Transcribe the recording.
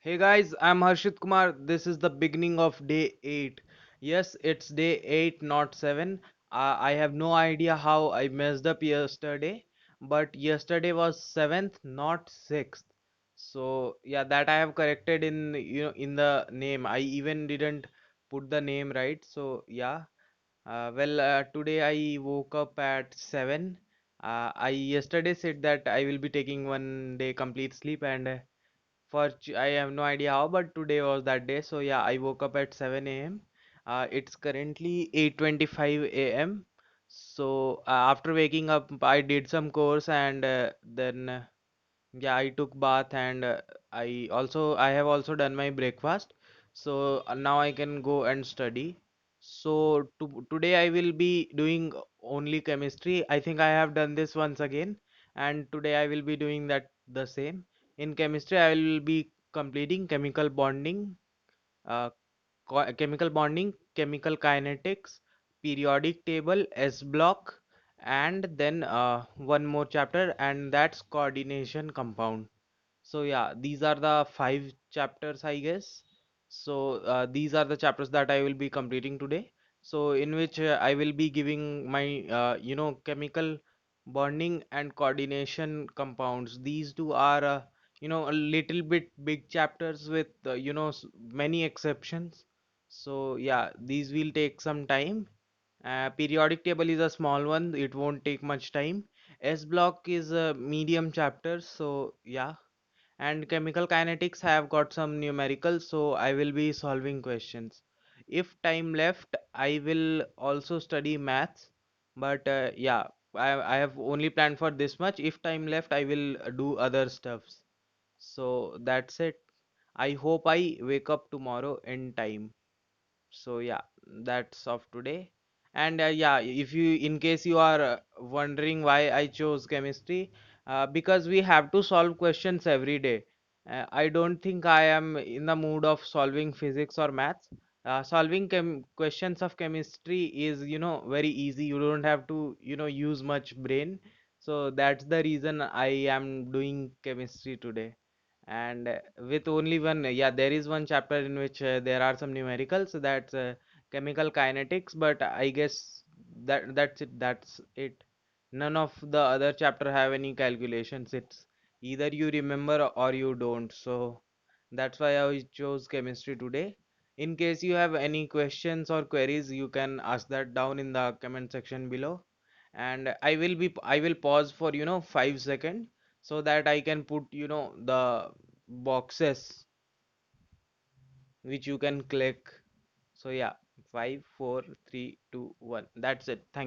Hey guys, I'm Harshit Kumar. This is the beginning of day 8. Yes, it's day 8, not 7. I have no idea how I messed up yesterday, but yesterday was 7th, not 6th. So, yeah, that I have corrected in the name. I even didn't put the name right. So, yeah. Today I woke up at 7. I yesterday said that I will be taking one day complete sleep and I have no idea how, but today was that day. So yeah, I woke up at 7 a.m. It's currently 8:25 a.m. So after waking up, I did some course and then yeah, I took bath and I have also done my breakfast. So now I can go and study. So today I will be doing only chemistry. I think I have done this once again, and today I will be doing that the same. In chemistry, I will be completing uh, chemical bonding, chemical kinetics, periodic table, S block, and then one more chapter, and that's coordination compound. So yeah, these are the five chapters, I guess. So these are the chapters that I will be completing today. So in which I will be giving my chemical bonding and coordination compounds. These two are a little bit big chapters with many exceptions. So yeah, these will take some time. Periodic table is a small one, it won't take much time. S block is a medium chapter, so yeah, and chemical kinetics have got some numericals, so I will be solving questions. If time left, I will also study maths, but yeah, I have only planned for this much. If time left, I will do other stuffs. So that's it. I hope I wake up tomorrow in time. So yeah, that's of today. And yeah, if you in case you are wondering why I chose chemistry, because we have to solve questions every day. I don't think I am in the mood of solving physics or maths. Solving questions of chemistry is, very easy. You don't have to, use much brain. So that's the reason I am doing chemistry today. And with only one, yeah, there is one chapter in which there are some numericals, so that's chemical kinetics, but I guess that's it. None of the other chapter have any calculations. It's either you remember or you don't. So that's why I chose chemistry today. In case you have any questions or queries, you can ask that down in the comment section below, and I will pause for 5 seconds so that I can put the boxes which you can click. So yeah, 5 4 3 2 1, that's it. Thank